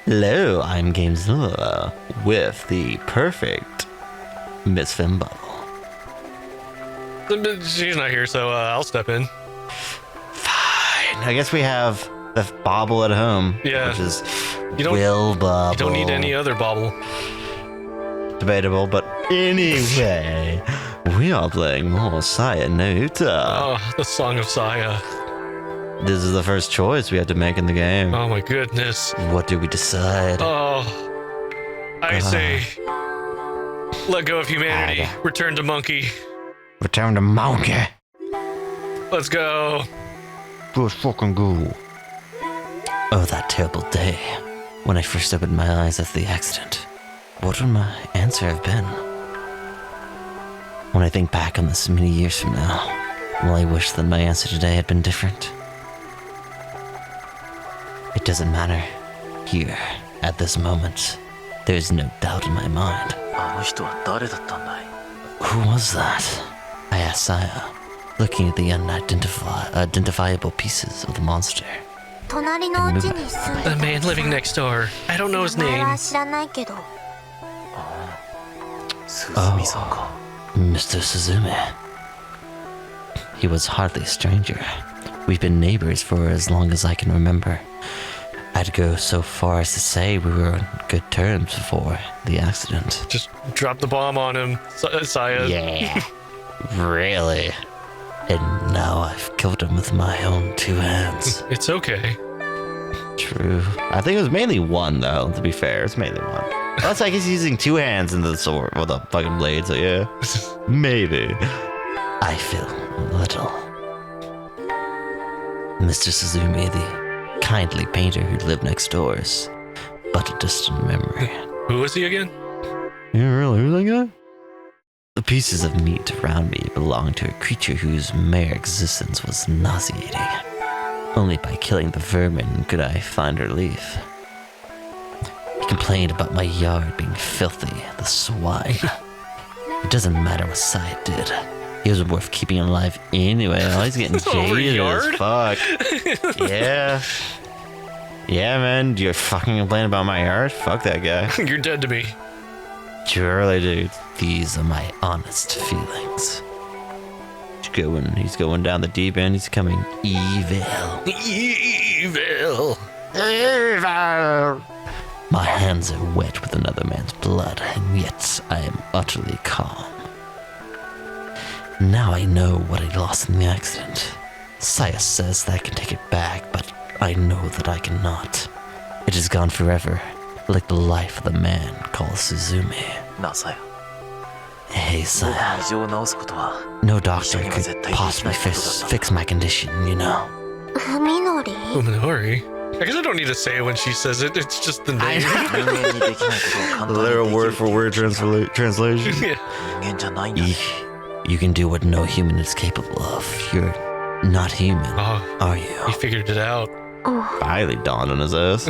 Hello, I'm Zillah with the perfect Miss Fimbo. She's not here, so I'll step in. Fine. I guess we have the bauble at home. Yeah. Which is Bauble. Bauble. You don't need any other bauble. Debatable, but anyway, we are playing more Saya No Uta. Oh, the Song of Saya. This is the first choice we have to make in the game. Oh my goodness. What do we decide? Oh, I say, let go of humanity. God. Return to monkey. Return to monkey. Let's go. Let's fucking go. Oh, that terrible day when I first opened my eyes after the accident. What would my answer have been? When I think back on this many years from now, will I wish that my answer today had been different? It doesn't matter. Here, at this moment, there is no doubt in my mind. Who was that? I asked Saya, looking at the unidentifiable pieces of the monster. The man living next door. I don't know his name. Oh, Mr. Suzume. He was hardly a stranger. We've been neighbors for as long as I can remember. I'd go so far as to say we were on good terms before the accident. Just drop the bomb on him, Saya. Yeah, really? And now I've killed him with my own two hands. It's okay. True. I think it was mainly one, though, to be fair. It's mainly one. Well, it's like he's using two hands in the sword, or the fucking blade, so yeah. Maybe. I feel a little. Mr. Suzume, the kindly painter who lived next door, is but a distant memory. Who is he again? Yeah, really? Who's that guy? The pieces of meat around me belonged to a creature whose mere existence was nauseating. Only by killing the vermin could I find relief. He complained about my yard being filthy, the swine. It doesn't matter what Saya did. He was worth keeping alive anyway. Oh, he's getting jaded as fuck. Yeah. Yeah, man. You're fucking complaining about my yard? Fuck that guy. You're dead to me. Surely, dude. These are my honest feelings. He's going down the deep end. He's becoming evil. Evil. Evil. My hands are wet with another man's blood, and yet I am utterly calm. Now I know what I lost in the accident. Saya says that I can take it back, but I know that I cannot. It is gone forever, like the life of the man called Suzume. Hey, Saya. No doctor could possibly fix my condition, you know. Fuminori? I guess I don't need to say it when she says it. It's just the name. Literal word for word translation. Yeah. You can do what no human is capable of. You're not human, are you? He figured it out. Finally dawned on his ass.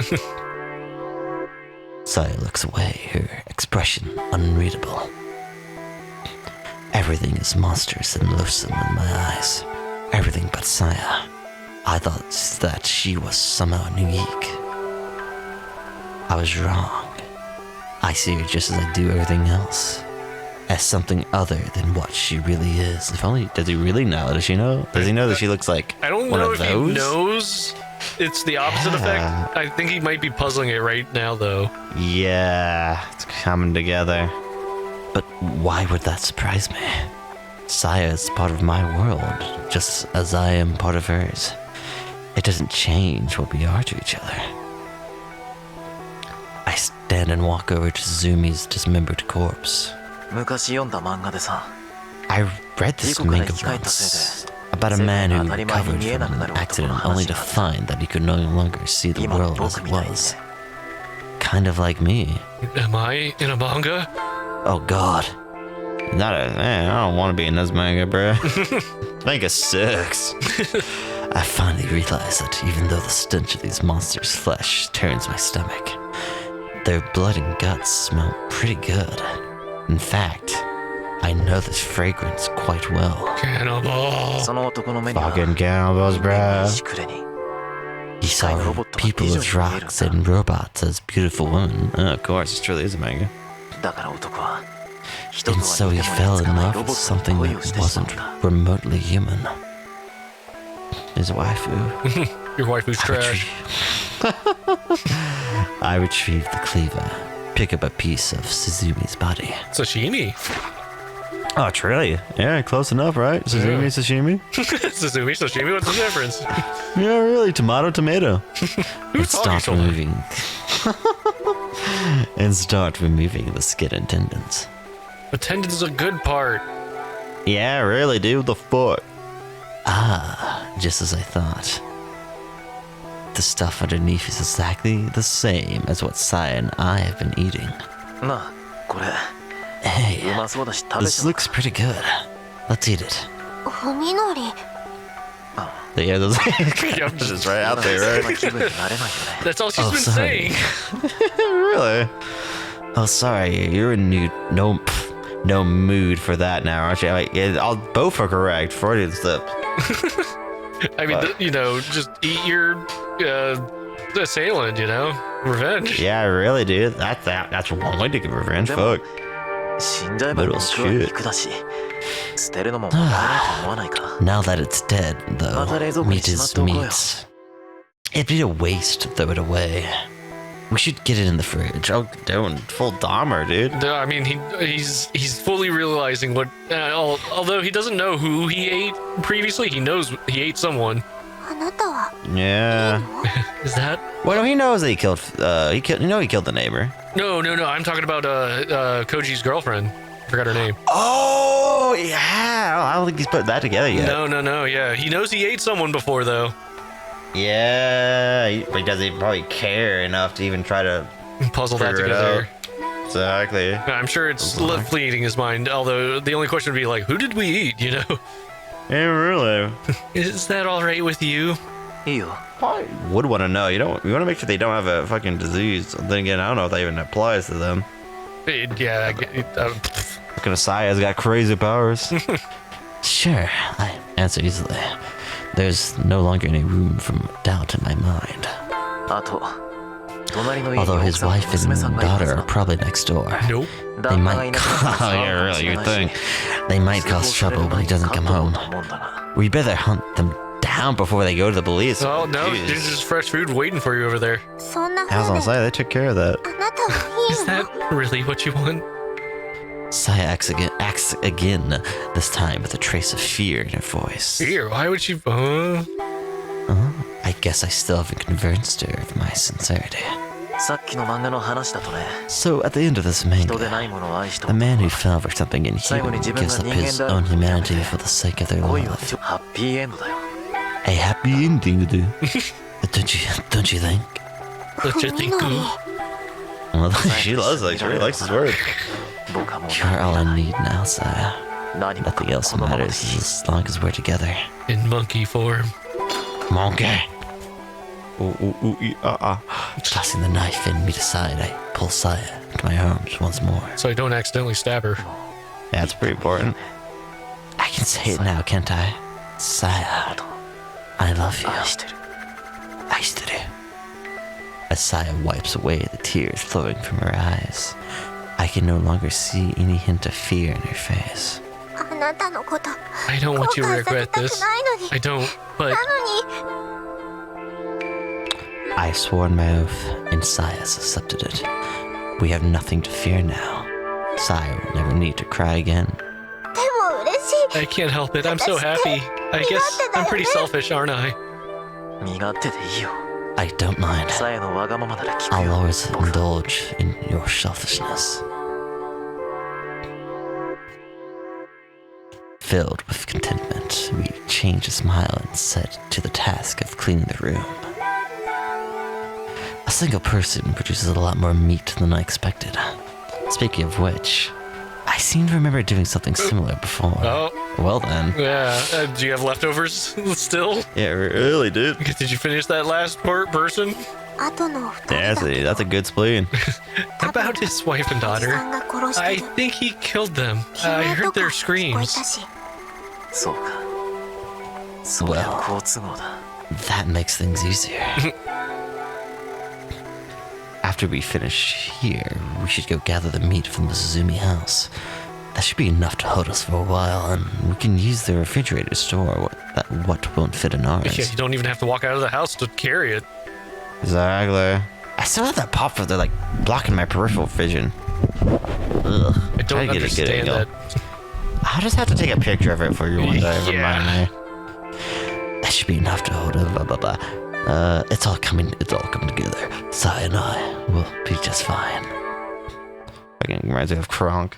Saya looks away, her expression unreadable. Everything is monstrous and loathsome in my eyes. Everything but Saya. I thought that she was somehow unique. I was wrong. I see her just as I do everything else. As something other than what she really is. If only, does he really know? Does she know? Does he know that she looks like I don't one know of if those? he knows. It's the opposite effect. I think he might be puzzling it right now, though. Yeah, it's coming together. But why would that surprise me? Saya is part of my world, just as I am part of hers. It doesn't change what we are to each other. I stand and walk over to Suzumi's dismembered corpse. I read this manga once about a man who recovered from an accident only to find that he could no longer see the world as it was. Kind of like me. Am I in a manga? Oh god. Man, I don't want to be in this manga, bro. Manga sucks. I finally realized that even though the stench of these monsters' flesh turns my stomach, their blood and guts smell pretty good. In fact, I know this fragrance quite well. Cannibal. Fucking cannibals, bruh. He saw people as rocks and robots as beautiful women. Of course, it truly is a manga. And so he fell in love with something that wasn't remotely human. His waifu. Your waifu's trash. I retrieved the cleaver, pick up a piece of Suzumi's body. Sashimi. Oh, truly? Yeah, close enough, right? Suzumi, sashimi? Suzumi, sashimi, what's the difference? Yeah, really, tomato, tomato. And start removing... and start removing the skin and tendons. The tendons is a good part. Yeah, really, dude, the fuck? Ah, just as I thought. The stuff underneath is exactly the same as what Saya and I have been eating. Hey, this looks pretty good. Let's eat it. Yeah, those just right out there, right? That's all she's been saying. Really? Oh, sorry, you're in no mood for that now, aren't you? Both are correct. Freudian slip. I mean, just eat your assailant, revenge. Yeah, really, dude. That's one way to get revenge. Fuck. Little shit. Now that it's dead, though, meat is meat. It'd be a waste to throw it away. We should get it in the fridge. Oh, don't full Dahmer, dude. I mean, he's fully realizing what. Although he doesn't know who he ate previously, he knows he ate someone. Yeah. Is that? Well, he knows that he killed the neighbor. No. I'm talking about Koji's girlfriend. I forgot her name. Oh, yeah. I don't think he's put that together yet. No. Yeah, he knows he ate someone before, though. Yeah, but he doesn't probably care enough to even try to puzzle that together. Exactly. I'm sure it's fleeting his mind. Although the only question would be like, who did we eat? Yeah, really. Is that all right with you? I would want to know. You want to make sure they don't have a fucking disease. Then again, I don't know if that even applies to them. Yeah. Fucking Saya's got crazy powers. Sure, I answer easily. There's no longer any room for doubt in my mind. Although his wife and daughter are probably next door. Nope. They might They might cause trouble when he doesn't come home. We better hunt them down before they go to the police. Oh, no, there's just fresh food waiting for you over there. I was gonna say, they took care of that. Is that really what you want? Saya acts again, this time with a trace of fear in her voice. Fear? Why would you... I guess I still haven't convinced her of my sincerity. So, at the end of this manga, the man who fell for something inhuman gives up his own humanity for the sake of their love. A happy ending, dude. Don't you think? Don't you think? Well, she really likes his word. You're all I need now, Saya. Nothing else matters as long as we're together. In monkey form. Monkey! Tossing the knife in me aside, I pull Saya into my arms once more. So I don't accidentally stab her. That's pretty important. I can say it now, can't I? Saya, I love you. Aishiteru. As Saya wipes away the tears flowing from her eyes, I can no longer see any hint of fear in her face. I don't want you to regret this. I don't, but... I swore my oath, and Saya's accepted it. We have nothing to fear now. Saya will never need to cry again. I can't help it. I'm so happy. I guess I'm pretty selfish, aren't I? I don't mind. I'll always indulge in your selfishness. Filled with contentment, we changed a smile and set to the task of cleaning the room. A single person produces a lot more meat than I expected. Speaking of which, I seem to remember doing something similar before. Oh. Well then. Yeah, do you have leftovers still? Yeah, really, dude. Did you finish that last person? Yeah, that's a good spleen. About his wife and daughter, I think he killed them. I heard their screams. Well, That makes things easier. After we finish here, we should go gather the meat from the Suzumi house. That should be enough to hold us for a while, and we can use the refrigerator to store what won't fit in ours. Yeah, you don't even have to walk out of the house to carry it. Exactly. I still have that pop filter like blocking my peripheral vision. Ugh. I don't understand that. I'll just have to take a picture of it for you one day. Yeah. Remind me. That should be enough to hold it. Blah blah blah. It's all coming together. Saya and I will be just fine. Fucking reminds me of Kronk.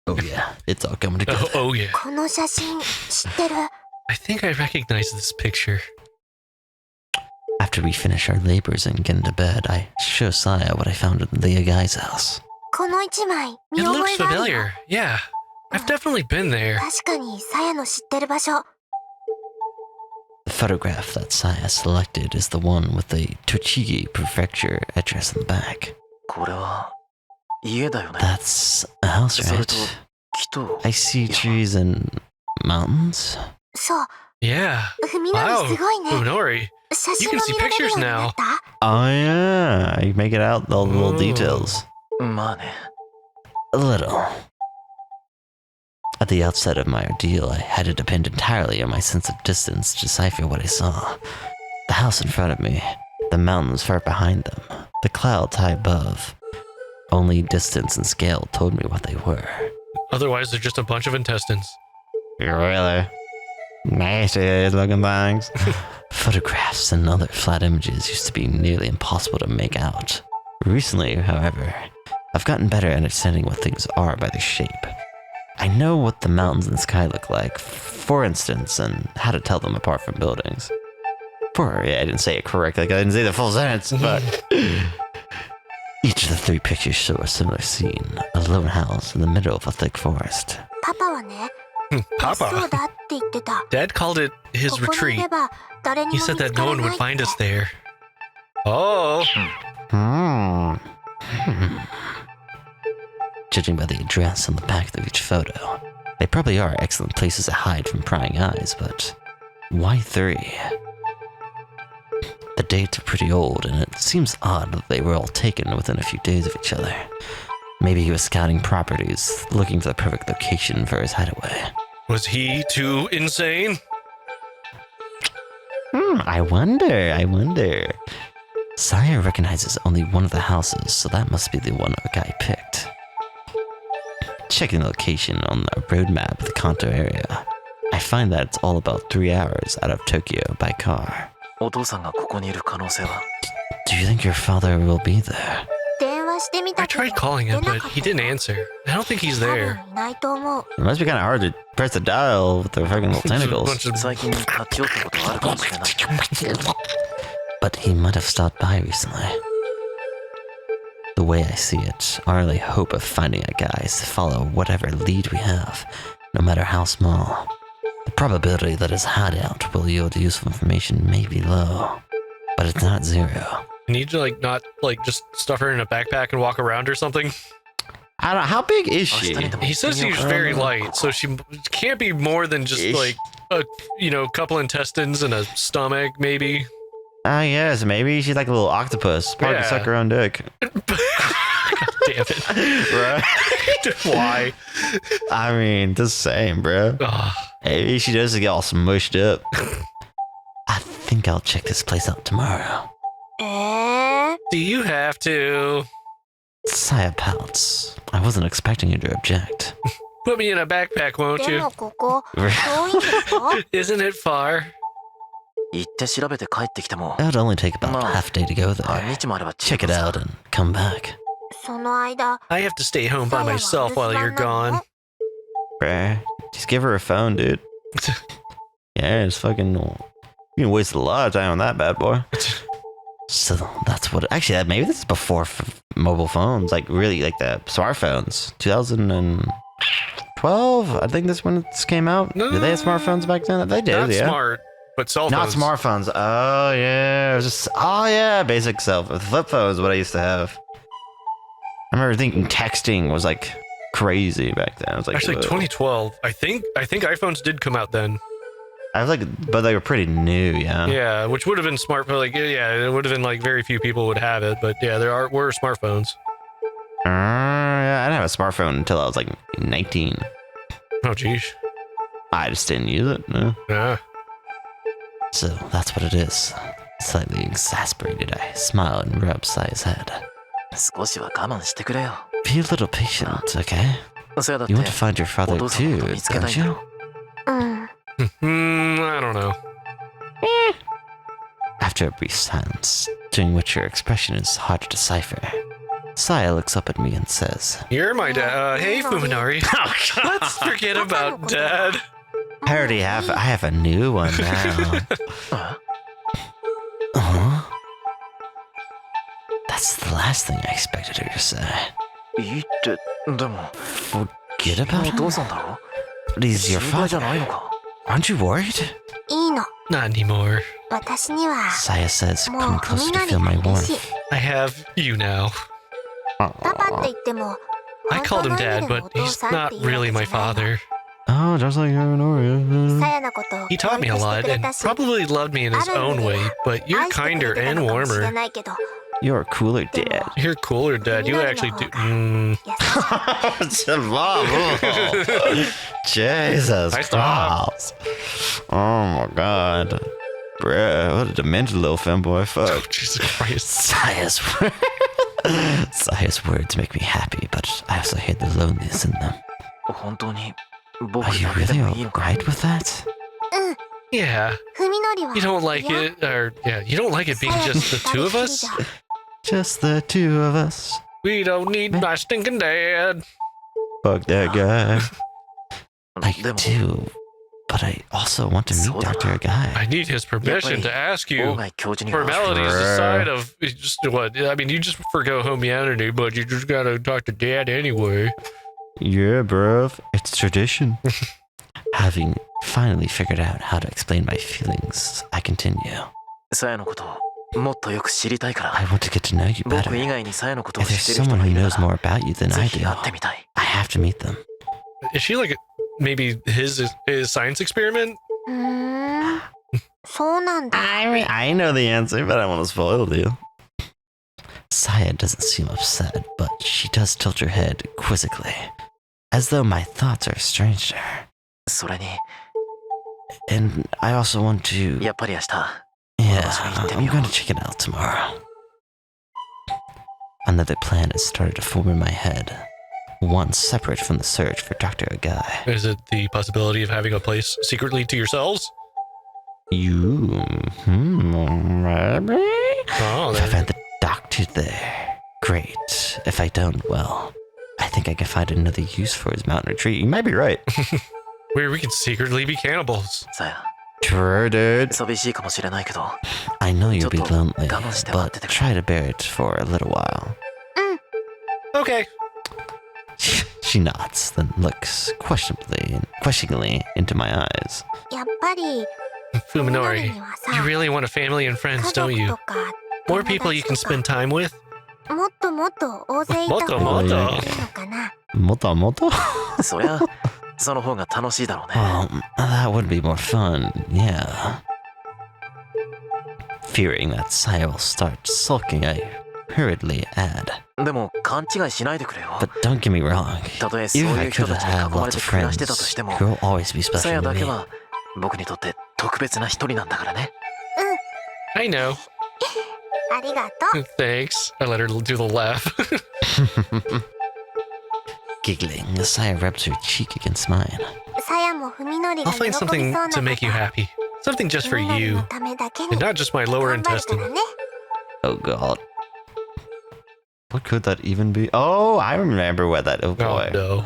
Oh yeah, it's all coming together. Oh yeah. この写真知ってる I think I recognize this picture. After we finish our labors and get into bed, I show Saya what I found in the guy's house. この一枚 It 見覚 looks えがあるよ familiar. Yeah, I've definitely been there. 確かにさやの知ってる場所 The photograph that Saya selected is the one with the Tochigi Prefecture address in the back. これは家だよね。 That's a house, それと right? 木と I see trees and mountains. そう Yeah. 文則 Wow. すごいね Funori. 写 You 真 can も see 見られるよ pictures うにな now. った Oh yeah, you make it out all the little Oh. details. まあね。 A little. At the outset of my ordeal, I had to depend entirely on my sense of distance to decipher what I saw. The house in front of me, the mountains far behind them, the clouds high above. Only distance and scale told me what they were. Otherwise, they're just a bunch of intestines. Really? Nasty looking things. Photographs and other flat images used to be nearly impossible to make out. Recently, however, I've gotten better at understanding what things are by their shape. I know what the mountains and sky look like, for instance, and how to tell them apart from buildings. Yeah, I didn't say it correctly, like I didn't say the full sentence, but... Each of the three pictures show a similar scene, a lone house in the middle of a thick forest. パパはね別荘 Papa. だって言ってた Dad called it his ここにい retreat. れば誰に He も said 見つ that か no ら one な would い find って us there. Oh. Judging by the address on the back of each photo, they probably are excellent places to hide from prying eyes, but why three? The dates are pretty old, and it seems odd that they were all taken within a few days of each other. Maybe he was scouting properties, looking for the perfect location for his hideaway. Was he too insane? I wonder. Saya recognizes only one of the houses, so that must be the one our guy picked. Checking the location on the road map of the Kanto area, I find that it's all about 3 hours out of Tokyo by car. お父さんがここにいる可能性は Do you think your father will be there? 電話してみ I たけど tried calling 出 him, な but かっ he た didn't よ answer. I don't think he's 多 there. 分いないと思う It must be kind of hard to press the dial with the fucking little Just a tentacles. bunch of- 最近立ち寄ったことがあるかもしれない。 But he might have stopped by recently. The way I see it, our only hope of finding a guy is to follow whatever lead we have, no matter how small. The probability that his hideout will yield useful information may be low, but it's not zero. You need to not just stuff her in a backpack and walk around or something. I don't know, how big is she? He says she's very light, so she can't be more than just Ish. a couple intestines and a stomach, maybe. I guess, maybe she's like a little octopus. Probably Yeah. suck her own dick. Damn it. Right? Why? I mean, just saying, bro. Ugh. Maybe she does get all smushed up. I think I'll check this place out tomorrow. え Do you have to? Saya pouts. I wasn't expecting you to object. Put me in a backpack, won't で you? もここ遠いんですか Isn't it far? 行って調べて帰ってきても It would only take about No. half a day to go 半 there. 日もあれば Check it out and come back. その間 I have to stay home by さやは myself while 留 you're 守番なの gone. Bruh, just give her a phone, dude. Yeah, it's fucking... You can waste a lot of time on that bad boy. So that's what... Actually, maybe this is before mobile phones. Like, really, like the smartphones. 2012? I think that's when this came out. Did they have smartphones back then? They did, Not yeah. smart, but cell Not phones. smartphones. Oh, yeah. It was just... Oh, yeah. Basic cell phone. Flip phone is what I used to have. I remember thinking texting was, like, crazy back then. I was like... Actually, whoa. 2012. I think iPhones did come out then. I was like, but they were pretty new, yeah. Yeah, which would have been smart, but like, yeah, it would have been like very few people would have it. But yeah, were smartphones. Yeah, I didn't have a smartphone until I was like 19. Oh, geez. I just didn't use it. No. Yeah. So that's what it is. Slightly exasperated, I smile and rub Saya's head. 少しは我慢してくれよ。 Be a little patient, okay? そやだっ You て want to find your father お父さんの too, こと見つけたい don't んだ you? ろ。うん。I don't know. After a brief silence, during which her expression is hard to decipher, Saya looks up at me and says, You're my dad. Hey, Fuminari. Let's forget about dad. I have a new one now. あ Huh? That's the last thing I expected her to say. いいって、でも、 Forget お about 父 him? さんだろ But he's your 心配じゃ father. ないのか Aren't you worried? いいの。 Not anymore. 私には、 Saya says, も coming う closer み to なり feel が my 嬉しい warmth.。 I have you now. パパって言っても、 I 本 called 当 him の意 dad, 味での but お父 he's さんっ not ていうわ really け my じゃないの。 father. Oh, just like Noria. さやのことを He 教 taught me 育 a して lot くれ and たし、 probably loved me in his ある意 own 味で way, は but you're 愛してく kinder れてた and のかもしれ warmer. ないけど、 You're a cooler でも dad. You're cooler, Dad. You actually do. 優しい。 Jesus I stopped. Christ. Oh my god. Bruh, what a demented little femboy. Oh, Fuck. Jesus Christ. Saya's words make me happy, but I also hate the loneliness in them. 本当に、僕 Are you だけで really もいいのか alright with that? うん。 Yeah. ふみのりは。 You don't like いや it, or yeah, you don't like it being just the two of us? Just the two of us. We don't need my stinking dad. Fuck that guy. I でも、 do, but I also want to meet そうだな。 Dr. Agai. I need his permission to ask 大 you. 貝教授に話して Formalities Bruh. aside of just what I mean, you just forgo humanity, but you just gotta talk to Dad anyway. Yeah, bruv. It's tradition. Having finally figured out how to explain my feelings, I continue. さやのことをもっとよく知りたいから、 I want to get to know you 僕以 better. 外にさやのことを If 知 there's ってる人 someone が who いるな knows more ら、 about you than ぜ I ひ do, 会ってみたい。 I have to meet them. Is she like maybe his science experiment? うーん。そうなんだ。 I know the answer, but I want to spoil you. Saya doesn't seem upset, but she does tilt her head quizzically, as though my thoughts are strange to her. それに、 And I also want to... やっぱり明日、 Yeah, Well, I'm going to check it out tomorrow. Another plan has started to form in my head, one separate from the search for Dr. Agai. Is it the possibility of having a place secretly to yourselves? You... maybe? Oh, If I then, find the doctor there, great. If I don't, well, I think I can find another use for his mountain retreat. You might be right. where we can secretly be cannibals. さや、 True, dude. 寂しいかもしれないけど、 I know you'll be ちょっと lonely, 我慢して but 待っててくれ。 try to bear it for a little while. Okay. She nods, then looks questioningly into my eyes. やっぱり、ふみのり Fuminori, にはさ、 you really want a family and 家 friends, 族 don't you? とか、 More 友 people you 達 can とか spend time with? もっともっと大勢いた方がいいのかな。 Moto? そりゃ、その方が楽しいだろうね。 That would be more fun, yeah. Fearing that Saya will start sulking, I hurriedly add. でも、勘違いしないでくれよ。 But don't get me wrong, たとえそう even if い I う人 could たちに囲 have まれ lots て of 暮ら friends, してたとしても、 you'll always be さ special や to だけ me. は僕にとって特別な一人なんだからね。 I know. ありがとう。 Thanks. I let her do the laugh. Giggling, Saya rubs her cheek against mine. さやもふみのり I'll が喜び find そう something なこ to make you と。 happy. Something just ふ for みのり you, のためだけに and not just my lower 頑張るか intestine. らね。 Oh god. What could that even be? Oh, I remember what that. Oh Oh boy. no.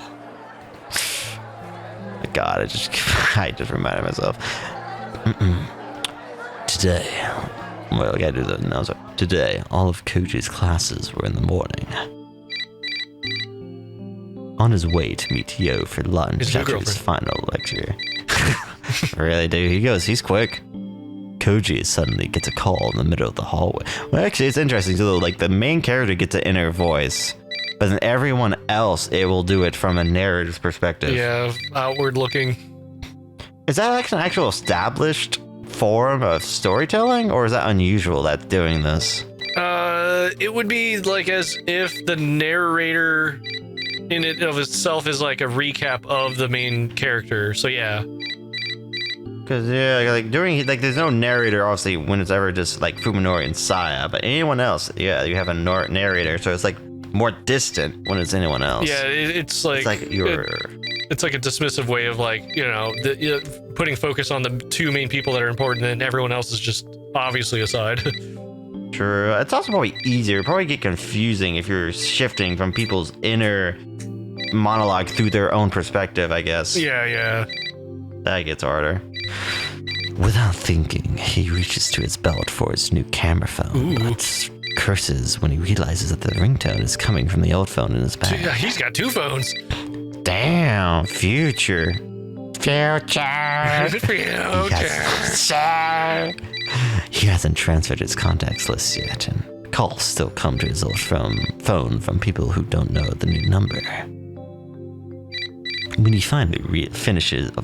God, I just reminded myself. Today, well, I gotta do the announcer. Today, all of Koji's classes were in the morning. On his way to meet Yo for lunch His new after his girlfriend. final lecture. Really, dude? He's quick. Koji suddenly gets a call in the middle of the hallway. Well, actually, it's interesting too. Like, the main character gets an inner voice, but then everyone else, it will do it from a narrator's perspective. Yeah, outward looking. Is that like an actual established form of storytelling, or is that unusual that's doing this? It would be like as if the narrator in it of itself is like a recap of the main character. So yeah. Because yeah, like during like there's no narrator obviously when it's ever just like Fuminori and Saya, but anyone else, yeah, you have a narrator, so it's like more distant when it's anyone else. Yeah, it's like it's like a dismissive way of like putting focus on the two main people that are important, and everyone else is just obviously aside. True. It's also probably easier. Probably get confusing if you're shifting from people's inner monologue through their own perspective, I guess. Yeah. That gets harder. Without thinking, he reaches to his belt for his new camera phone, but curses when he realizes that the ringtone is coming from the old phone in his bag. Yeah, he's got two phones. Damn, future. He hasn't transferred his contacts list yet, and calls still come to his old phone from people who don't know the new number. When he finally fishes, the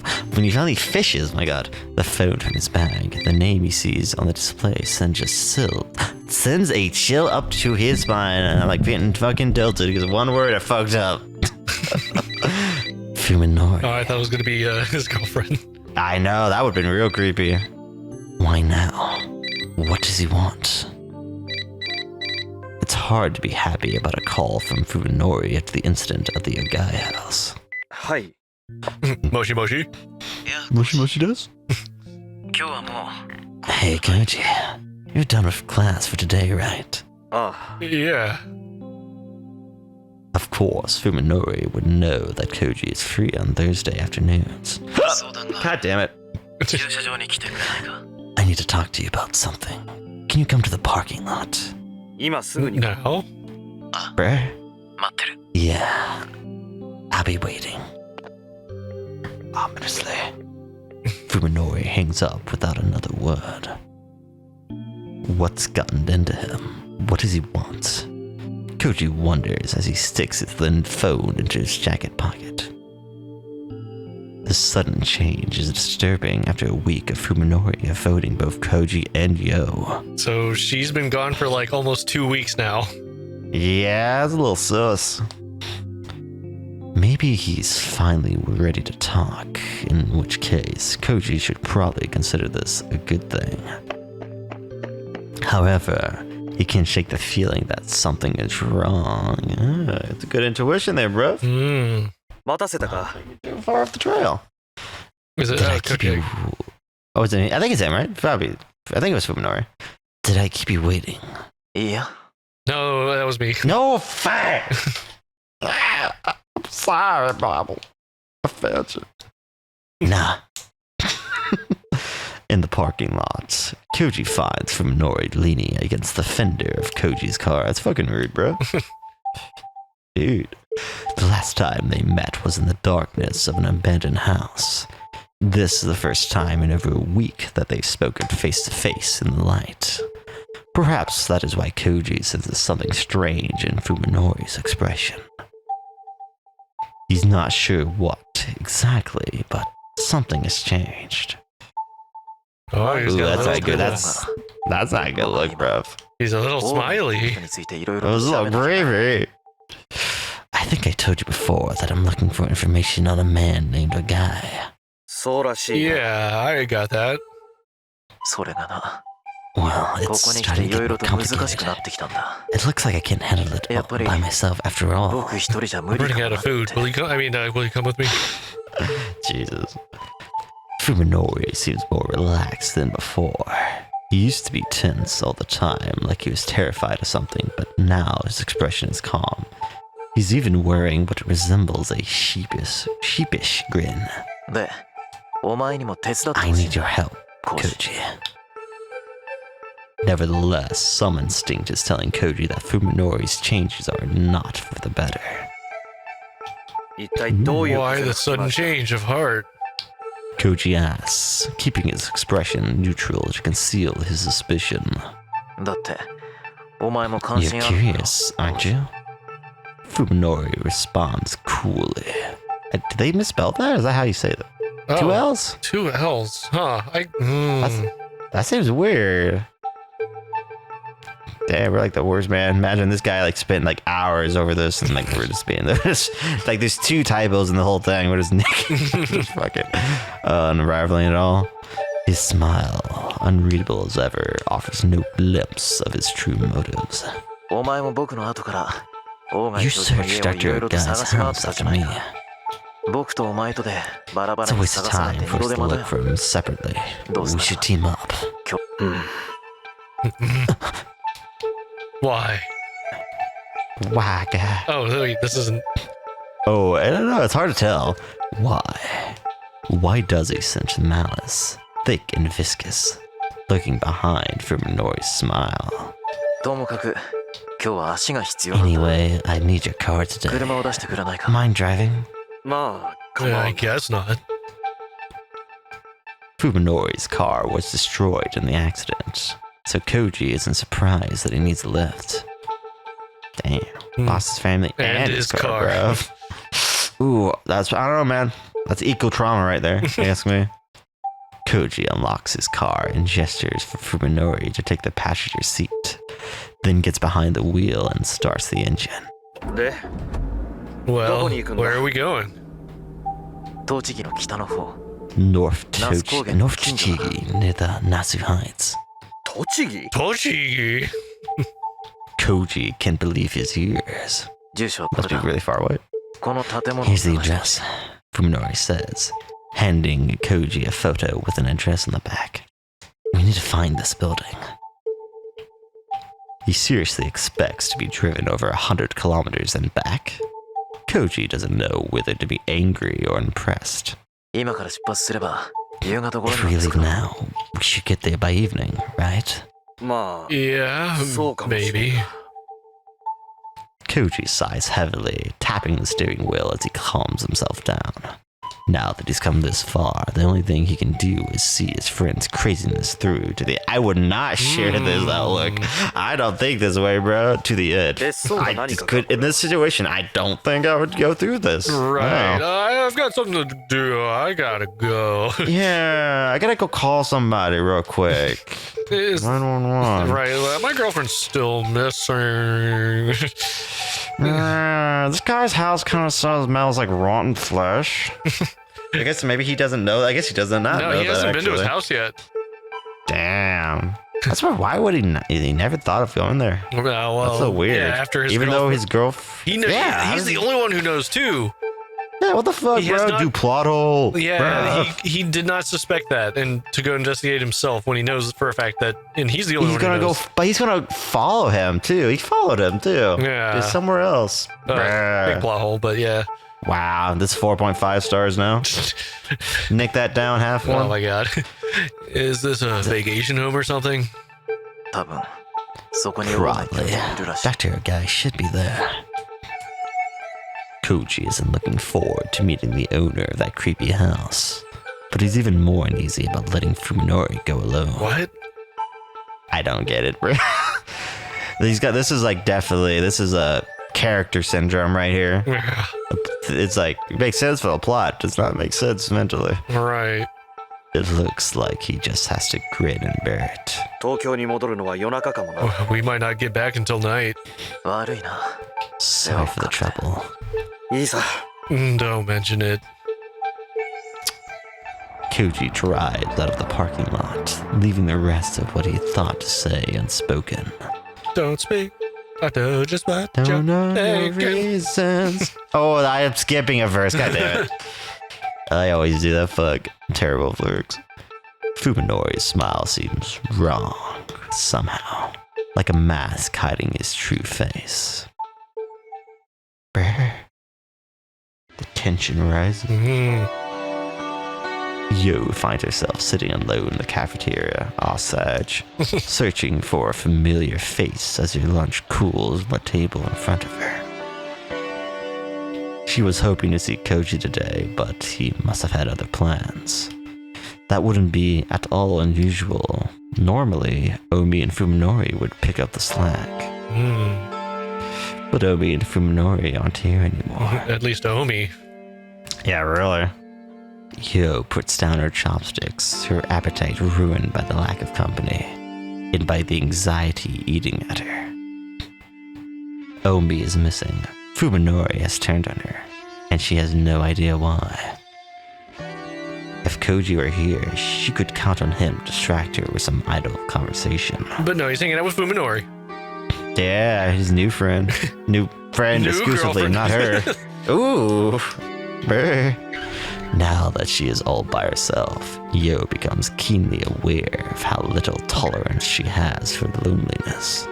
phone from his bag, the name he sees on the display sends a chill up to his spine, and I'm like getting fucking tilted because one word I fucked up. Fuminori. Oh, I thought it was gonna be his girlfriend. I know, that would've been real creepy. Why now? What does he want? It's hard to be happy about a call from Fuminori after the incident at the Yogai house. Hi. Moshi Moshi? Moshi Moshi does? Hey, Koji. You're done with class for today, right? Yeah. Of course, Fuminori would know that Koji is free on Thursday afternoons. God damn it. I need to talk to you about something. Can you come to the parking lot? Now? Bruh? Yeah. I'll be waiting. Ominously. Fuminori hangs up without another word. What's gotten into him? What does he want? Koji wonders as he sticks his thin phone into his jacket pocket. This sudden change is disturbing after a week of Fuminori avoiding both Koji and Yo. So she's been gone for like almost 2 weeks now. Yeah, it's a little sus. Maybe he's finally ready to talk, in which case Koji should probably consider this a good thing. However, he can't shake the feeling that something is wrong. It's a good intuition there, bro. Too far off the trail. Is it Okay. Oh, is it? I think it's him, right? Probably. I think it was Fuminori. Did I keep you waiting? Yeah. No, that was me. No, fine. I'm sorry, Bible. I failed you. Nah. In the parking lot, Koji finds Fuminori leaning against the fender of Koji's car. That's fucking rude, bro. Dude. The last time they met was in the darkness of an abandoned house. This is the first time in over a week that they've spoken face to face in the light. Perhaps that is why Koji senses something strange in Fuminori's expression. He's not sure what exactly, but something has changed. Oh, he's Ooh, got that's a not little good. That's not a good look, bruv. He's a little smiley. That was a little bravery. I think I told you before that I'm looking for information on a man named Ogai. Yeah, I got that. Well, it's starting to get more complicated. It looks like I can't handle it all by myself after all. I'm running out of food. Will you come? Will you come with me? Jesus. Fuminori seems more relaxed than before. He used to be tense all the time, like he was terrified of something, but now his expression is calm. He's even wearing what resembles a sheepish grin. I need your help, Koji. Nevertheless, some instinct is telling Koji that Fuminori's changes are not for the better. Why the sudden change of heart? Koji asks, keeping his expression neutral to conceal his suspicion. You're curious, aren't you? Fuminori responds coolly. Did they misspell that? Is that how you say that? Oh, 2 L's? 2 L's. Huh. That seems weird. Damn, we're like the worst, man. Imagine this guy like spent like hours over this, and like we're just being this. Like there's 2 typos in the whole thing. We're just just fucking unraveling it all. His smile, unreadable as ever, offers no glimpse of his true motives. お前も僕の後から大 You 貝教授の searched 家をいろ Dr. いろと探 Guy's し回っ house たじ after ゃない me. か。僕とお前とでバラバ It's ラ a に waste of 探さなん time て for 二度 us 手 to 間だ look よ。 for him separately. We should team up. うん。 Why? Why, guy? Oh, wait, this isn't. Oh, I don't know. It's hard to tell. Why? Why does he sense malice, thick and viscous, lurking behind Fuminori's smile? ともかく今日は足が必要なんだ。 Anyway, I need your car today. 車を出してくれないか。 Mind driving? まあ、come Yeah, I on. guess not. Fuminori's car was destroyed in the accident, so Koji isn't surprised that he needs a lift. Damn, lost his family and his car, bro. Ooh, I don't know, man. That's equal trauma right there, if you ask me. Koji unlocks his car and gestures for Fuminori to take the passenger seat, then gets behind the wheel and starts the engine. で、 Well, どこに行くんだ？ where are we going? 栃木の北の方。 North Nasu Tochigi, near the Nasu Heights. 栃木？ Toshigi. Koji can't believe his ears. 住所はこ Must れ be だ。 really far away. この建物を Here's the 探してほ address, しい。 Fuminori says, handing Koji a photo with an address on the back. We need to find this building. He seriously expects to be driven over 100 kilometers and back. Koji doesn't know whether to be angry or impressed. 今から出発すれば夕方頃 If に we 着 leave くの。 now, we should get there by evening, right? まあ、 Yeah, そうかもしれない。 maybe. Koji sighs heavily, tapping the steering wheel as he calms himself down. Now that he's come this far, the only thing he can do is see his friend's craziness through to the... I would not share this outlook. I don't think this way, bro. To the edge. I just could, in this situation, I don't think I would go through this. Right. No. I've got something to do. I gotta go. Yeah, I gotta go call somebody real quick. Is- 911. Right. My girlfriend's still missing. This guy's house kind of smells like rotten flesh. I guess maybe he doesn't know. I guess he does not know No, he that, hasn't been to his actually. house yet. Damn. That's why would he not? He never thought of going there. Well, That's so weird. Yeah, after his Even though girlfriend- his girlfriend... He knows, Yeah, how he's does the he- only one who knows too. Yeah, what the fuck, He has bro? not- Do plot hole. Yeah, Bruh. he did not suspect that, and to go investigate himself when he knows for a fact that, and he's the only He's one gonna who go, knows. but he's gonna follow him too. He followed him too. Yeah. He's somewhere else. Big Bruh. plot hole, but yeah. Wow, this 4.5 stars now. Nick that down half Oh one. my god. Is this a vacation home or something? 多分そこに大貝教 Probably. 授がいるらしい。 Dr. Guy should be there. Koji isn't looking forward to meeting the owner of that creepy house, but he's even more uneasy about letting Fuminori go alone. What? I don't get it, bro. This is a character syndrome right here. It's like, it makes sense for the plot, does not make sense mentally. Right. It looks like he just has to grin and bear it. 東京に戻るのは夜中かもな。 We might not get back until night. 悪いな。 Sorry for the trouble. いいさ。 Don't mention it. Koji drives out of the parking lot, leaving the rest of what he thought to say unspoken. Don't speak. I know just what Don't you're know the thinking. reasons. Oh, I am skipping a verse. God damn it. I always do that. Fuck. Terrible lyrics. Fuminori's smile seems wrong somehow, like a mask hiding his true face. Brr. The tension rises. Mhm. Yo finds herself sitting alone in the cafeteria, all sage, searching for a familiar face as her lunch cools on the table in front of her. She was hoping to see Koji today, but he must have had other plans. That wouldn't be at all unusual. Normally, Omi and Fuminori would pick up the slack. But Omi and Fuminori aren't here anymore. At least Omi. Yeah, really. Yo puts down her chopsticks, her appetite ruined by the lack of company, and by the anxiety eating at her. Omi is missing. Fuminori has turned on her, and she has no idea why. If Koji were here, she could count on him to distract her with some idle conversation. But no, he's hanging out with Fuminori. Yeah, his new friend. New friend exclusively, girlfriend. not her. Ooh. Brr. Now that she is all by herself, Yo becomes keenly aware of how little tolerance she has for loneliness.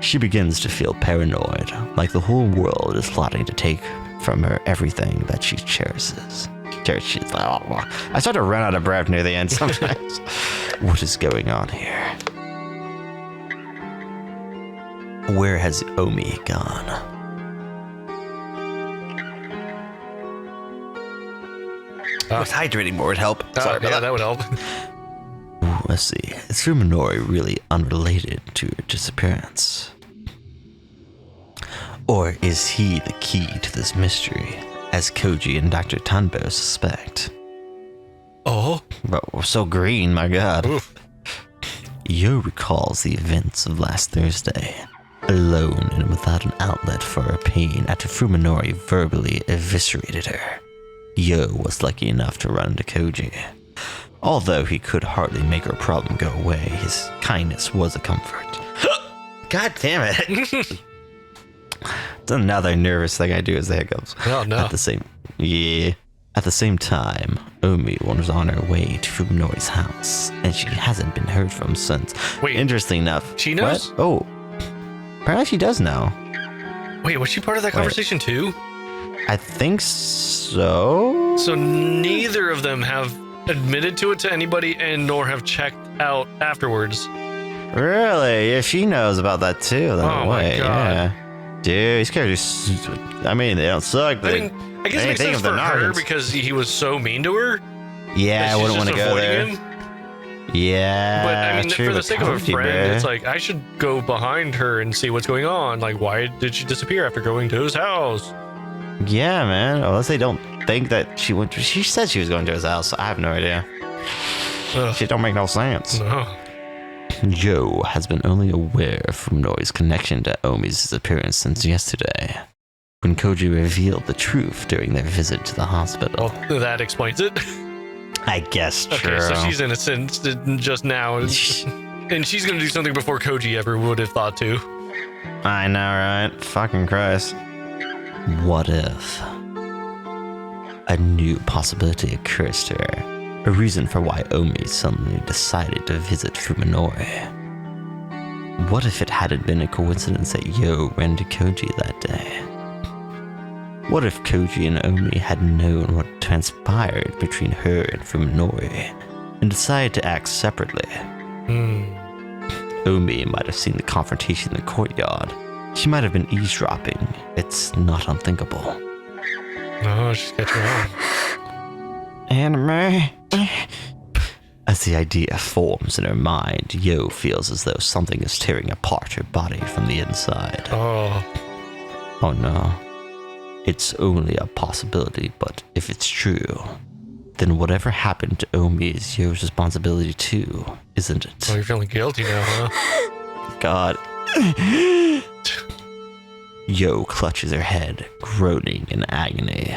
She begins to feel paranoid, like the whole world is plotting to take from her everything that she cherishes. I start to run out of breath near the end sometimes. What is going on here? Where has Omi gone? Hydrating more would help. Sorry about that would help. Ooh, let's see. Is Fuminori really unrelated to her disappearance? Or is he the key to this mystery, as Koji and Dr. Tanbo suspect? Oh? Well, so green, my god. Oof. Yo recalls the events of last Thursday, alone and without an outlet for her pain after Fuminori verbally eviscerated her. Yo was lucky enough to run into Koji. Although he could hardly make her problem go away, his kindness was a comfort. God damn it! It's another nervous thing I do is the hiccups. Oh no. At the same time, Omi was on her way to Fuminori's house, and she hasn't been heard from since. Wait, interesting enough. she knows? What? Oh, apparently she does know. Wait, was she part of that conversation too? I think so. So neither of them have admitted to it to anybody and nor have checked out afterwards. Really? Yeah, she knows about that too. Oh my god. Yeah. Dude, these characters, I mean, they don't suck. I mean, I guess it makes sense for her because he was so mean to her. Yeah, I wouldn't want to go there. Him. Yeah, but I mean, true, for the sake of a Koji, friend, bruh. it's like I should go behind her and see what's going on. Like, why did she disappear after going to his house? Yeah, man. Unless they don't think that she went. She said she was going to his house. I have no idea. Ugh. Shit don't make no sense. No. Joe has been only aware of Fuminori's connection to Omi's disappearance since yesterday, when Koji revealed the truth during their visit to the hospital. Well, that explains it. I guess true. Okay, so she's innocent just now, and she's gonna do something before Koji ever would have thought to. I know, right? Fucking Christ. What if a new possibility occurs to her? A reason for why Omi suddenly decided to visit Fuminori. What if it hadn't been a coincidence that Yo ran to Koji that day? What if Koji and Omi had known what transpired between her and Fuminori and decided to act separately? Omi might have seen the confrontation in the courtyard. She might have been eavesdropping. It's not unthinkable. No, she's catching on. Anime? As the idea forms in her mind, Yo feels as though something is tearing apart her body from the inside. Oh no. It's only a possibility, but if it's true, then whatever happened to Omi is Yo's responsibility too, isn't it? Oh, you're feeling guilty now, huh? God. Yo clutches her head, groaning in agony.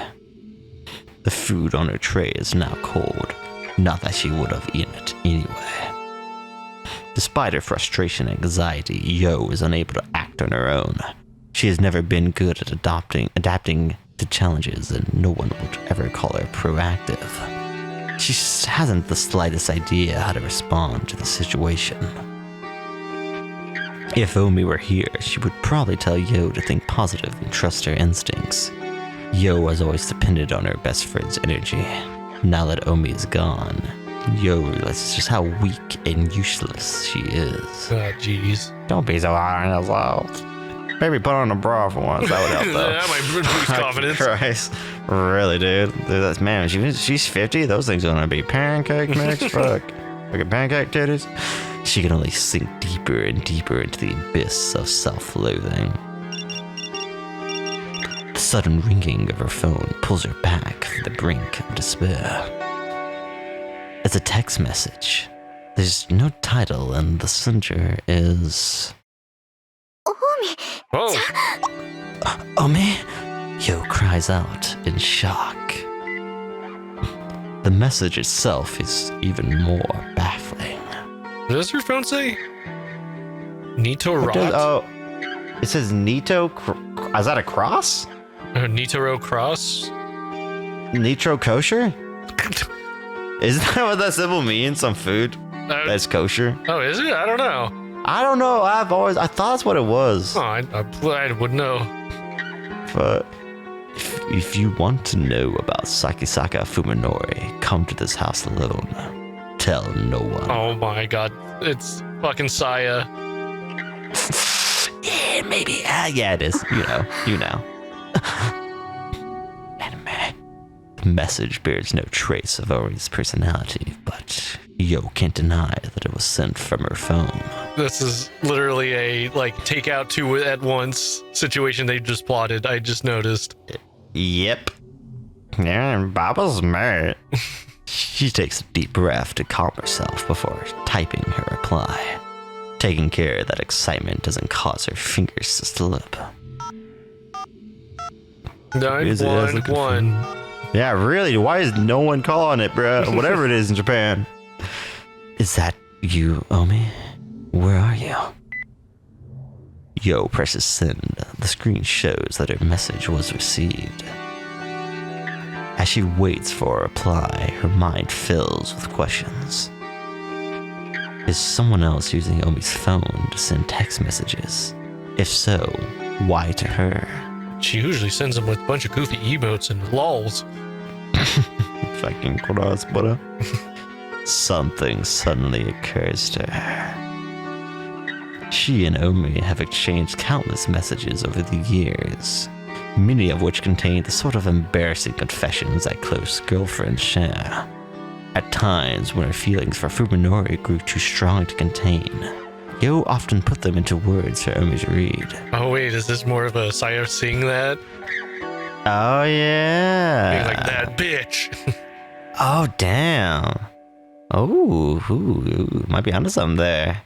The food on her tray is now cold, not that she would have eaten it anyway. Despite her frustration and anxiety, Yo is unable to act on her own. She has never been good at adapting to challenges, and no one would ever call her proactive. She just hasn't the slightest idea how to respond to the situation. If Omi were here, she would probably tell Yo to think positive and trust her instincts. Yo has always depended on her best friend's energy. Now that Omi is gone, Yo realizes just how weak and useless she is. Oh, jeez. Don't be so hard on yourself. Maybe put on a bra for once. That would help, though. That might boost confidence. Christ. Really, dude. That's, man, she's 50. Those things are going to be pancake mix. Fuck. Look at pancake titties. She can only sink deeper and deeper into the abyss of self-loathing. The sudden ringing of her phone pulls her back from the brink of despair. It's a text message. There's no title, and the sender is... Whoa. Omi? Yo cries out in shock. The message itself is even more baffling. What does your phone say? Nito Rot? It says Nito. Is that a cross? Nitro Cross? Nitro kosher? Isn't that what that symbol means? Some food that's kosher? Oh, is it? I don't know. I don't know. I thought that's what it was. Oh, I would know. But if you want to know about Sakisaka Fuminori, come to this house alone. Tell no one. Oh my god. It's fucking Saya. Yeah, maybe. Yeah, it is. You know. Anime. The message bears no trace of Ori's personality, but Yo can't deny that it was sent from her phone. This is literally a, take out two at once situation they just plotted. I just noticed. Yep. Yeah, Baba's mad. She takes a deep breath to calm herself before typing her reply, taking care that excitement doesn't cause her fingers to slip. 911. Yeah, really? Why is no one calling it, bruh? Whatever it is in Japan. Is that you, Omi? Where are you? Yo presses send. The screen shows that her message was received. As she waits for a reply, her mind fills with questions. Is someone else using Omi's phone to send text messages? If so, why to her? She usually sends them with a bunch of goofy emotes and lols. Fucking cross, butter. Something suddenly occurs to her. She and Omi have exchanged countless messages over the years, many of which contain the sort of embarrassing confessions that close girlfriends share. At times, when her feelings for Fuminori grew too strong to contain, Yo often put them into words for Omi to read. Oh wait, is this more of a Saya seeing that? Oh, yeah. Being like, that bitch. Oh, damn. Oh, might be onto something there.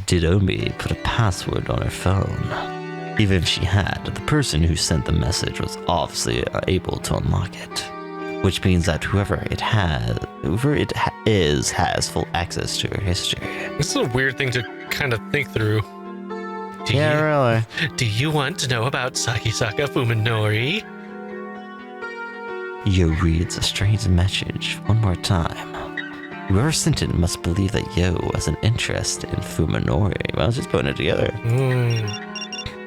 Did Omi put a password on her phone? Even if she had, the person who sent the message was obviously able to unlock it. Which means that whoever it is has full access to her history. This is a weird thing to kind of think through. Really. Do you want to know about Sakisaka Fuminori? Yo reads a strange message one more time. Whoever sent it must believe that Yo has an interest in Fuminori. Well, I was just putting it together.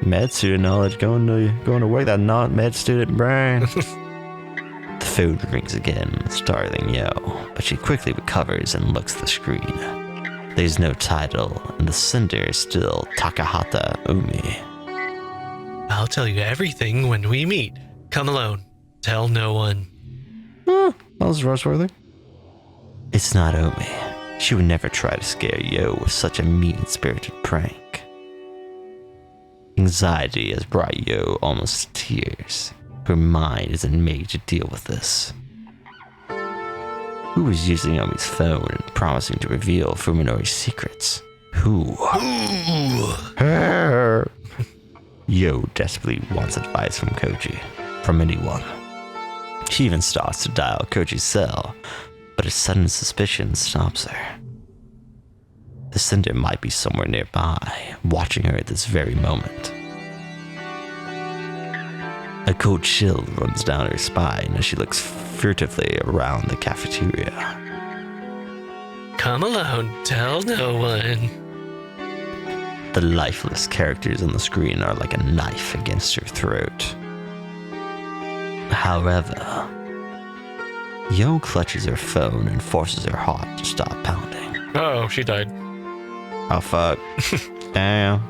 Med student knowledge going to work, that not med student brain. The phone rings again, startling Yo, but she quickly recovers and looks at the screen. There's no title, and the sender is still Takahata Omi. I'll tell you everything when we meet. Come alone. Tell no one. That was Rushworthy. It's not Omi. She would never try to scare Yo with such a mean-spirited prank. Anxiety has brought Yo almost to tears. Her mind isn't made to deal with this. Who is using Omi's phone and promising to reveal Fuminori's secrets? Who? Her. Yo desperately wants advice from Koji. From anyone. She even starts to dial Koji's cell, but a sudden suspicion stops her. The sender might be somewhere nearby, watching her at this very moment. A cold chill runs down her spine as she looks furtively around the cafeteria. Come alone, tell no one. The lifeless characters on the screen are like a knife against her throat. However, Yo clutches her phone and forces her heart to stop pounding. Oh, she died. Oh, fuck. Damn.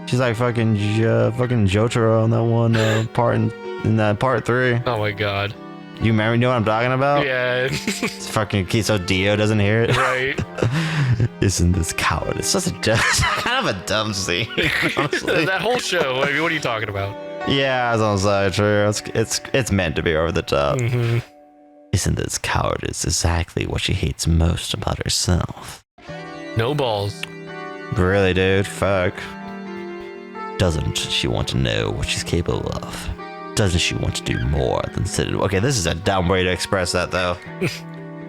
She's like fucking Jotaro in that one part in that part 3. Oh my god. You remember, know what I'm talking about? Yeah. It's fucking key so Dio doesn't hear it. Right. Isn't this coward? It's just a Kind of a dumb scene, honestly. That whole show. I mean, what are you talking about? Yeah, I was gonna say, true. It's meant to be over the top. Mm-hmm. Isn't this cowardice exactly what she hates most about herself? No balls. Really, dude? Fuck. Doesn't she want to know what she's capable of? Doesn't she want to do more than sit? Okay, this is a dumb way to express that, though. I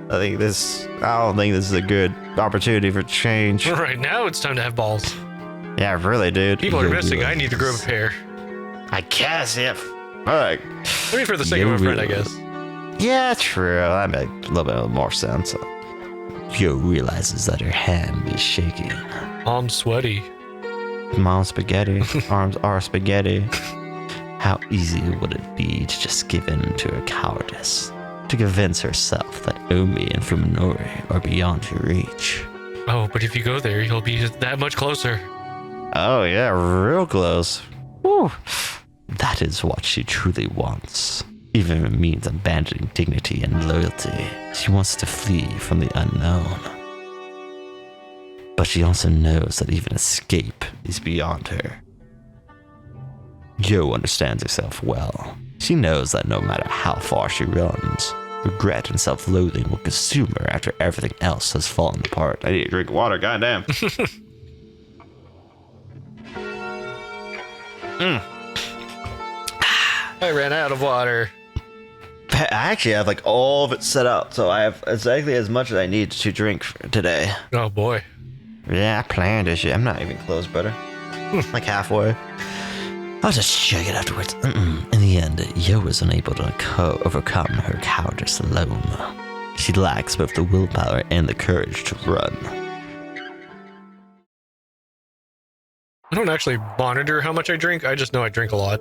don't think this is a good opportunity for change. Right now, it's time to have balls. Yeah, really, dude. People are missing. I need to grow a pair. I guess, yeah. Fuck. I mean, for the sake of a friend, I guess. Yeah, true. That makes a little bit more sense. Yo realizes that her hand is shaking. I'm sweaty. Mom's spaghetti. Arms are spaghetti. How easy would it be to just give in to her cowardice? To convince herself that Omi and Fuminori are beyond her reach? Oh, but if you go there, you'll be that much closer. Oh, yeah, real close. Whew. That is what she truly wants. Even if it means abandoning dignity and loyalty, she wants to flee from the unknown. But she also knows that even escape is beyond her. Yo understands herself well. She knows that no matter how far she runs, regret and self-loathing will consume her after everything else has fallen apart. I need to drink water, goddamn. I ran out of water. I actually have like all of it set up, so I have exactly as much as I need to drink today. Oh boy. Yeah, I planned this shit. I'm not even close, brother. Like halfway. I'll just check it afterwards. In the end, Yo was unable to overcome her cowardice alone. She lacks both the willpower and the courage to run. I don't actually monitor how much I drink. I just know I drink a lot.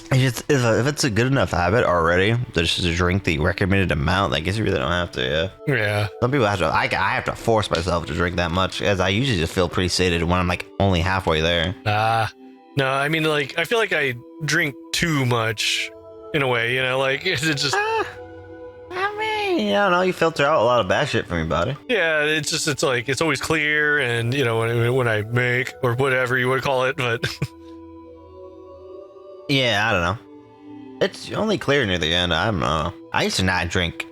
If it's a good enough habit already, just to drink the recommended amount, I guess you really don't have to, yeah. Yeah. Some people have to, I have to force myself to drink that much, as I usually just feel pretty sated when I'm like only halfway there. No, I mean, like, I feel like I drink too much in a way, you know, like, it's just... I mean, I don't know, you filter out a lot of bad shit from your body. Yeah, it's like, it's always clear, and, you know, when I make, or whatever you would call it, but... Yeah, I don't know. It's only clear near the end. I don't know. I used to not drink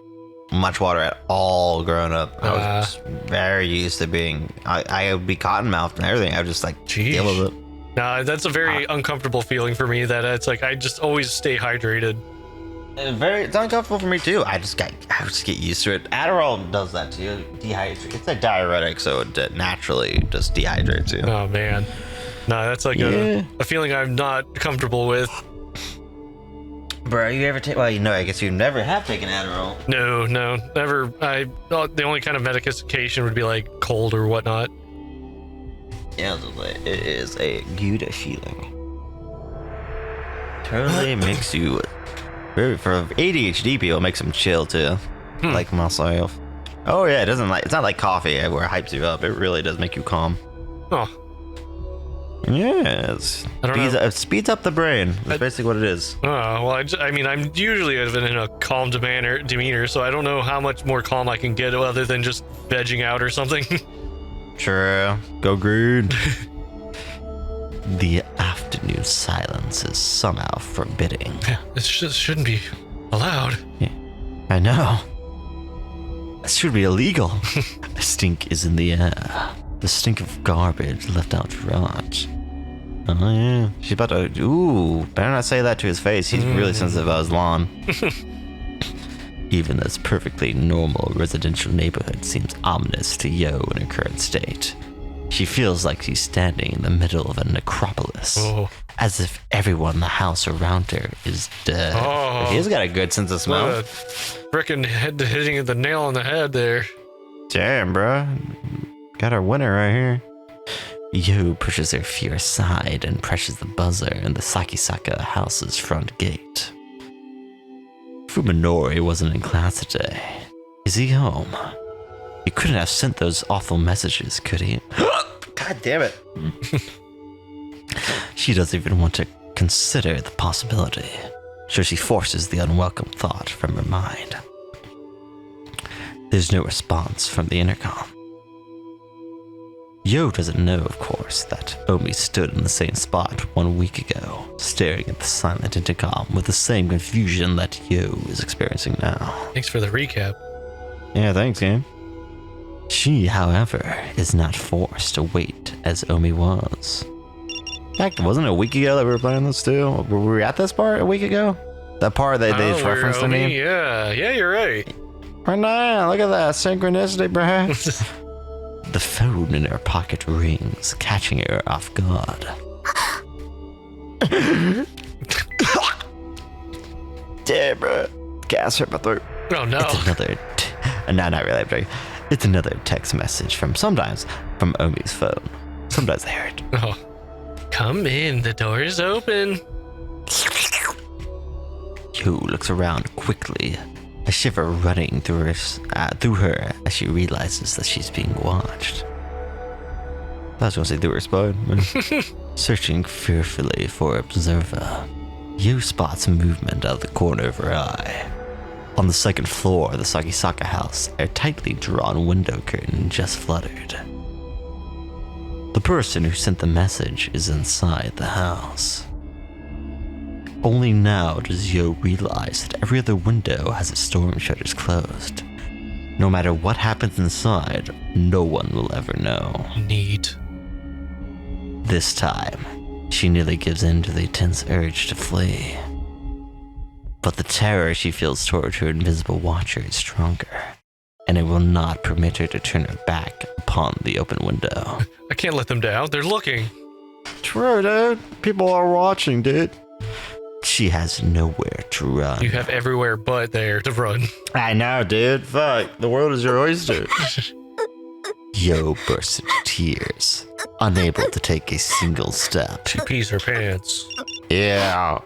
much water at all growing up. I was just very used to being. I would be cotton mouthed and everything. I would just like deal with it. No, that's a very uncomfortable feeling for me. That it's like I just always stay hydrated. It's uncomfortable for me too. I just get used to it. Adderall does that too. Dehydrates. It's a diuretic, so it naturally just dehydrates you. Oh man. No, that's like a feeling I'm not comfortable with. Bro, you ever take? Well, you know, I guess you never have taken Adderall. No, never. The only kind of medication would be like cold or whatnot. Yeah, it is a good feeling. Totally makes you. For ADHD people, it makes them chill too. Like myself. Oh yeah, it's not like coffee where it hypes you up. It really does make you calm. Oh. Yes. It speeds up the brain. That's basically what it is. Oh, well, I mean, I'm usually in a calm demeanor, so I don't know how much more calm I can get other than just vegging out or something. True. Go green. The afternoon silence is somehow forbidding. Yeah, this just shouldn't be allowed. Yeah, I know. This should be illegal. A stink is in the air. The stink of garbage left out to rot. Oh yeah. She's about to. Ooh, better not say that to his face. He's really sensitive about his lawn. Even this perfectly normal residential neighborhood seems ominous to Yo in her current state. She feels like she's standing in the middle of a necropolis, as if everyone in the house around her is dead. Oh, he's got a good sense of smell. Frickin' hitting the nail on the head there. Damn, bro. Got our winner right here. Yo pushes her fear aside and presses the buzzer in the Sakisaka house's front gate. Fuminori wasn't in class today. Is he home? He couldn't have sent those awful messages, could he? God damn it. She doesn't even want to consider the possibility, so she forces the unwelcome thought from her mind. There's no response from the intercom. Yo doesn't know, of course, that Omi stood in the same spot 1 week ago, staring at the silent intercom with the same confusion that Yo is experiencing now. Thanks for the recap. Yeah, thanks, game. She, however, is not forced to wait as Omi was. Heck, wasn't it a week ago that we were playing this too? Were we at this part a week ago? That part that they just referenced to me? Yeah, you're right. Right now, look at that synchronicity, bruh. The phone in her pocket rings, catching her off guard. Damn, bruh. Gas hurt my throat. Oh no. It's another... no, not really. I'm joking. It's another text message from Omi's phone. Sometimes they hurt. Oh. Come in, the door is open. Yo looks around quickly, a shiver running through her as she realizes that she's being watched. I was gonna say through her spine. Searching fearfully for an observer, Yo spots movement out of the corner of her eye. On the second floor of the Sagisaka house, a tightly drawn window curtain just fluttered. The person who sent the message is inside the house. Only now does Yo realize that every other window has its storm shutters closed. No matter what happens inside, no one will ever know. Neat. This time, she nearly gives in to the intense urge to flee. But the terror she feels toward her invisible watcher is stronger, and it will not permit her to turn her back upon the open window. I can't let them down. They're looking. True, dude. People are watching, dude. She has nowhere to run. You have everywhere but there to run. I know, dude. Fuck. The world is your oyster. Yo bursts into tears, unable to take a single step. She pees her pants. Yeah.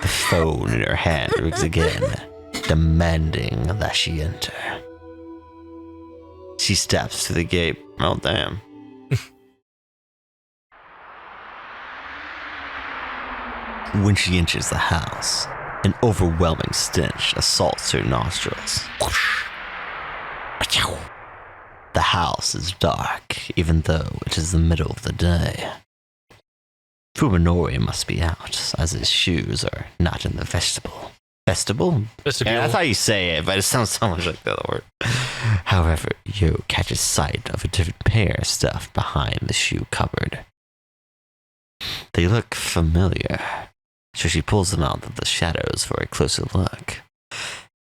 The phone in her hand rings again, demanding that she enter. She steps to the gate. Oh, damn. When she enters the house, an overwhelming stench assaults her nostrils. The house is dark, even though it is the middle of the day. Fuminori must be out, as his shoes are not in the vestibule. Vestibule? Vestibule. Yeah, that's how you say it, but it sounds so much like the other word. However, Yo catches sight of a different pair stuffed behind the shoe cupboard. They look familiar, so she pulls them out of the shadows for a closer look.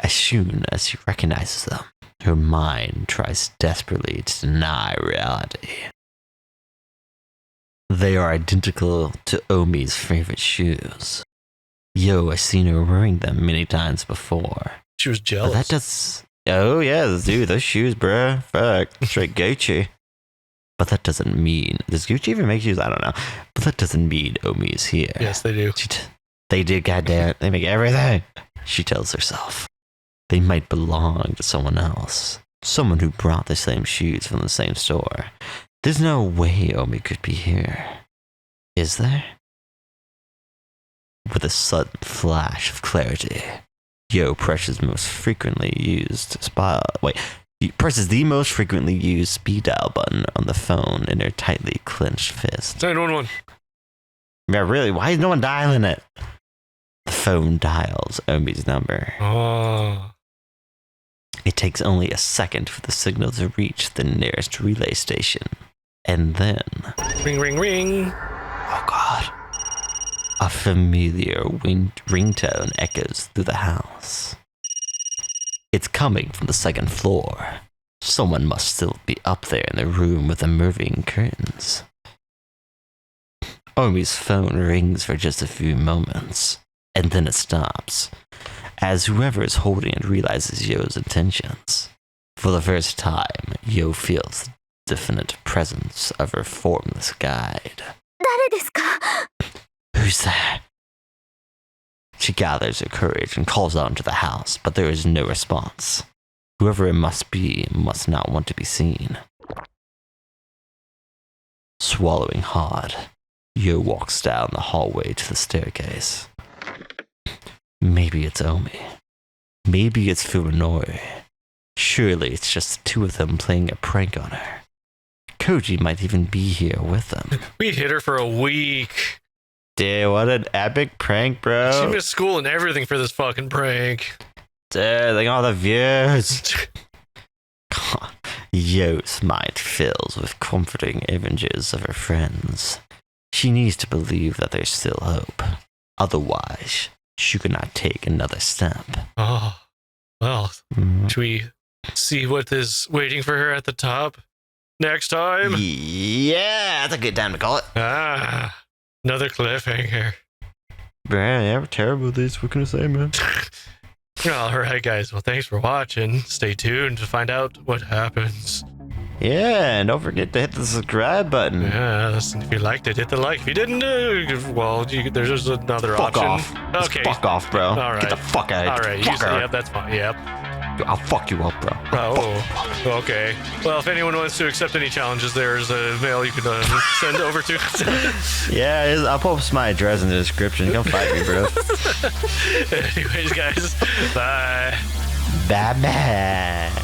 As soon as she recognizes them, her mind tries desperately to deny reality. They are identical to Omi's favorite shoes. Yo has seen her wearing them many times before. She was But jealous. that does... Oh, yeah, dude. Those shoes, bruh. Fuck. Straight Gucci. But that doesn't mean... Does Gucci even make shoes? I don't know. But that doesn't mean Omi is here. Yes, they do. They did, goddamn. They make everything. She tells herself. They might belong to someone else. Someone who brought the same shoes from the same store. There's no way Omi could be here. Is there? With a sudden flash of clarity, Yo presses the most frequently used speed dial button on the phone in her tightly clenched fist. 911. Yeah, really? Why is no one dialing it? The phone dials Omi's number. Oh. It takes only a second for the signal to reach the nearest relay station. And then... Ring, ring, ring. Oh God. A familiar ringtone echoes through the house. It's coming from the second floor. Someone must still be up there in the room with the moving curtains. Omi's phone rings for just a few moments, and then it stops, as whoever is holding it realizes Yo's intentions. For the first time, Yo feels the definite presence of her formless guide. 誰ですか? Who's there? She gathers her courage and calls out into the house, but there is no response. Whoever it must be must not want to be seen. Swallowing hard, Yo walks down the hallway to the staircase. Maybe it's Omi. Maybe it's Fuminori. Surely it's just the two of them playing a prank on her. Koji might even be here with them. We hit her for a week. Dude, what an epic prank, She bro. missed school and everything for this fucking prank. Dude, like all the views. Yo's mind fills with comforting images of her friends. She needs to believe that there's still hope. Otherwise, she could not take another step. Oh, well, should we see what is waiting for her at the top next time? Yeah, that's a good time to call it. Ah, another cliffhanger. Man, yeah, we're terrible at this. What can I say, man? All right, guys. Well, thanks for watching. Stay tuned to find out what happens. Yeah, and don't forget to hit the subscribe button. Yeah, listen, if you liked it, hit the like. If you didn't, well, there's just another Fuck option. off. Just Okay. fuck off, bro. All right. Get the fuck out of All here. right. Fucker. Yep, that's fine. Yep. I'll fuck you up, bro. Oh, okay. Well, if anyone wants to accept any challenges, there's a mail you can send over to. Yeah, I'll post my address in the description. Come fight me, bro. Anyways, guys, bye. Bye-bye.